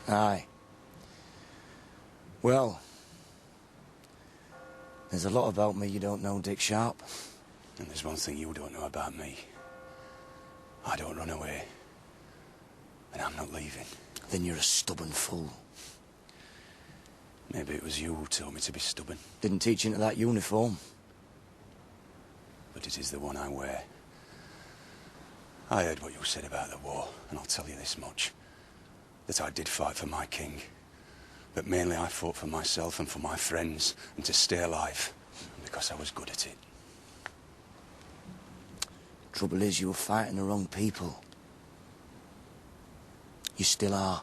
Aye. Well, there's a lot about me you don't know, Dick Sharpe. And there's one thing you don't know about me. I don't run away. And I'm not leaving. Then you're a stubborn fool. Maybe it was you who told me to be stubborn. Didn't teach into that uniform. But it is the one I wear. I heard what you said about the war, and I'll tell you this much. That I did fight for my king. But mainly I fought for myself and for my friends, and to stay alive. Because I was good at it. Trouble is, you were fighting the wrong people. You still are.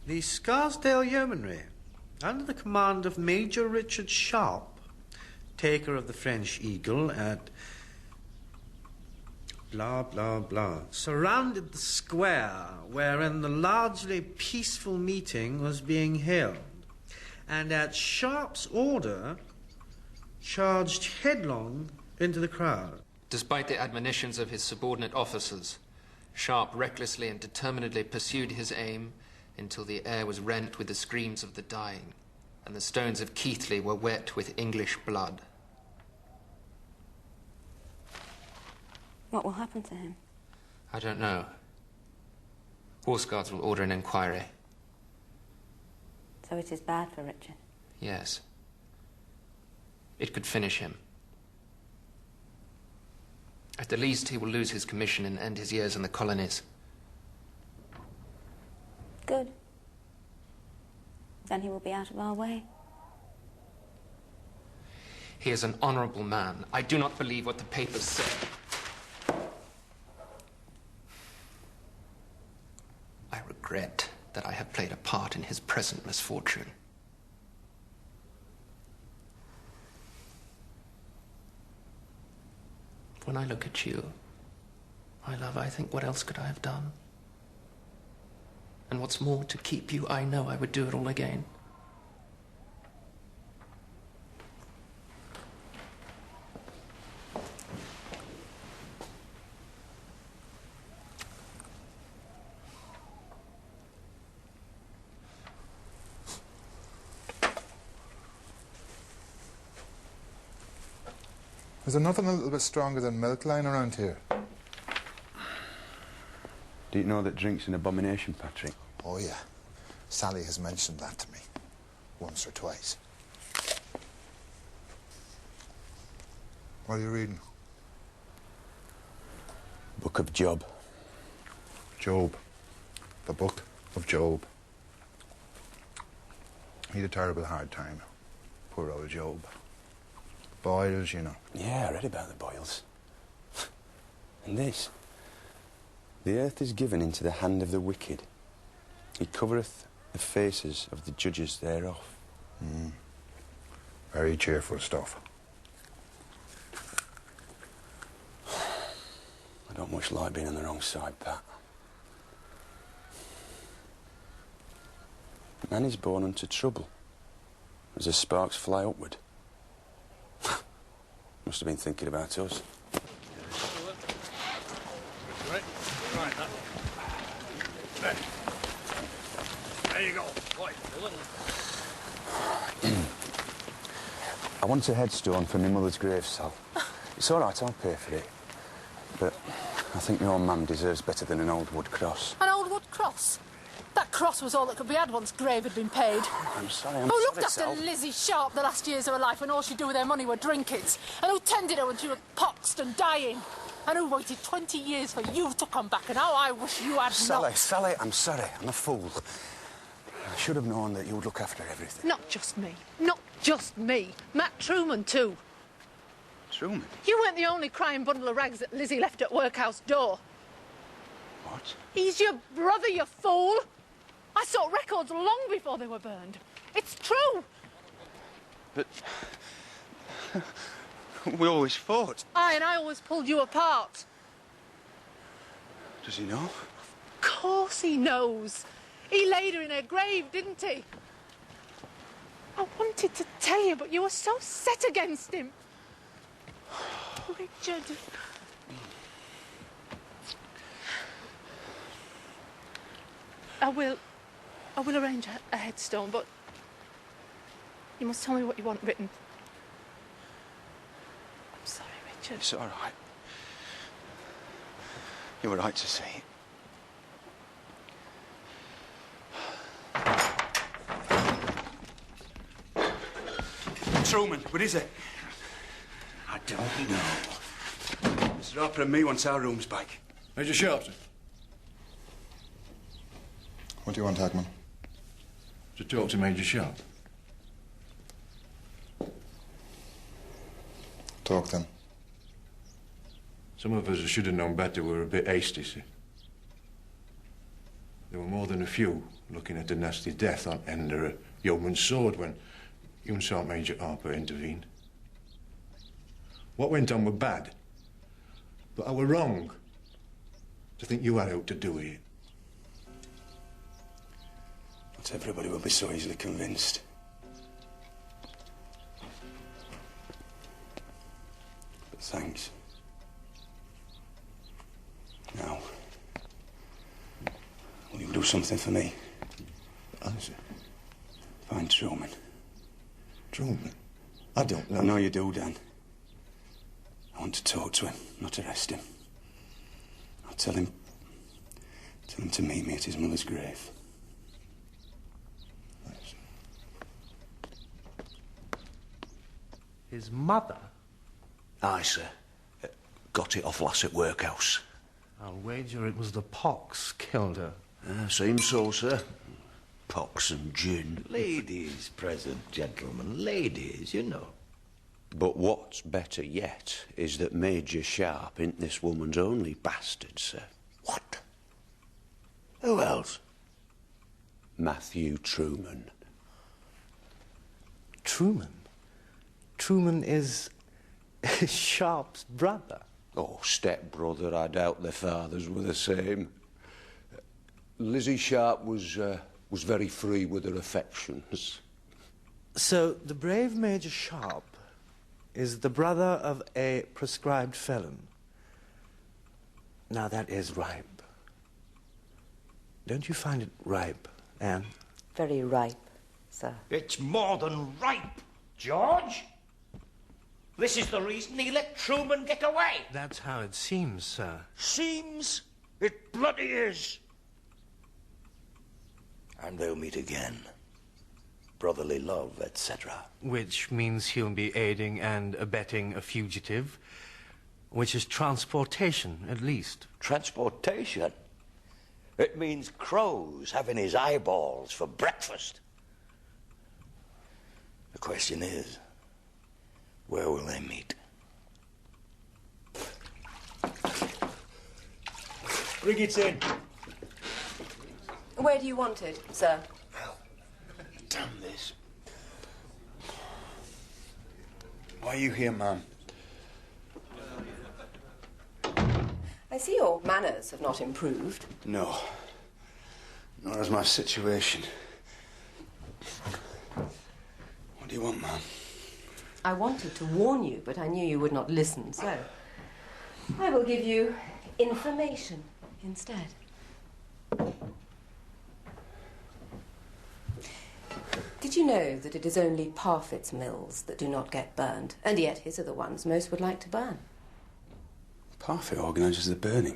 The Scarsdale Yeomanry, under the command of Major Richard Sharpe, taker of the French Eagle at blah, blah, blah, surrounded the square wherein the largely peaceful meeting was being held, and at Sharpe's order charged headlong into the crowd. Despite the admonitions of his subordinate officers, Sharpe recklessly and determinedly pursued his aim until the air was rent with the screams of the dying, and the stones of Keighley were wet with English blood. What will happen to him? I don't know. Horse Guards will order an inquiry. So it is bad for Richard? Yes. It could finish him. At the least, he will lose his commission and end his years in the colonies. Good. Then he will be out of our way. He is an honourable man. I do not believe what the papers say. I regret that I have played a part in his present misfortune. When I look at you, my love, I think, what else could I have done? And what's more, to keep you, I know I would do it all again. Is there nothing a little bit stronger than milk lying around here? Do you know that drink's an abomination, Patrick? Oh, yeah. Sally has mentioned that to me. Once or twice. What are you reading? Book of Job. Job. The Book of Job. He had a terrible hard time. Poor old Job. Boils, you know. Yeah, I read about the boils. And this. The earth is given into the hand of the wicked. He covereth the faces of the judges thereof. Very cheerful stuff. I don't much like being on the wrong side, Pat. Man is born unto trouble, as the sparks fly upward. Must have been thinking about us. Right. There you go. I want a headstone for my mother's grave, Sal. It's all right, I'll pay for it. But I think your mum deserves better than an old wood cross. An old wood cross? That cross was all that could be had once grave had been paid. I'm sorry, Who looked after Lizzie Sharpe the last years of her life when all she'd do with her money were drinkings? And who tended her when she was poxed and dying? And who waited 20 years for you to come back? And how I wish you had not... Sally, I'm sorry. I'm a fool. I should have known that you would look after everything. Not just me. Not just me. Matt Truman, too. Truman? You weren't the only crying bundle of rags that Lizzie left at workhouse door. What? He's your brother, you fool. I saw records long before they were burned. It's true. But... we always fought. Aye, and I always pulled you apart. Does he know? Of course he knows. He laid her in her grave, didn't he? I wanted to tell you, but you were so set against him. Richard. I will arrange a headstone, but you must tell me what you want written. I'm sorry, Richard. It's all right. You were right to say it. Truman, what is it? I don't know. Mr. Harper and me wants our rooms back. Major Sharpe, What do you want, Hackman? to talk to Major Sharpe. Talk then. Some of us should have known better. We were a bit hasty, see. There were more than a few looking at the nasty death on under a yeoman's sword when you and Sergeant Major Harper intervened. What went on were bad, but I were wrong to think you had out to do with it. Not everybody will be so easily convinced. But thanks. Now, will you do something for me? Answer. Find Truman. Truman? I don't know. I know you do, Dan. I want to talk to him, not arrest him. I'll tell him to meet me at his mother's grave. His mother? Aye, sir. Got it off lass at workhouse. I'll wager it was the pox killed her. Seems so, sir. Pox and gin. Ladies present, gentlemen. Ladies, you know. But what's better yet is that Major Sharpe ain't this woman's only bastard, sir. What? Who else? Matthew Truman. Truman? Truman is Sharpe's brother. Oh, step-brother, I doubt their fathers were the same. Lizzie Sharpe was very free with her affections. So the brave Major Sharpe is the brother of a prescribed felon. Now that is ripe. Don't you find it ripe, Anne? Very ripe, sir. It's more than ripe, George. This is the reason he let Truman get away. That's how it seems, sir. Seems? It bloody is. And they'll meet again. Brotherly love, etc. Which means he'll be aiding and abetting a fugitive, which is transportation, at least. Transportation? It means crows having his eyeballs for breakfast. The question is, where will they meet? Bring it in. Where do you want it, sir? Damn this. Why are you here, ma'am? I see your manners have not improved. No. Nor has my situation. What do you want, ma'am? I wanted to warn you, but I knew you would not listen, so I will give you information instead. Did you know that it is only Parfit's mills that do not get burned, and yet his are the ones most would like to burn? Parfit organises the burning.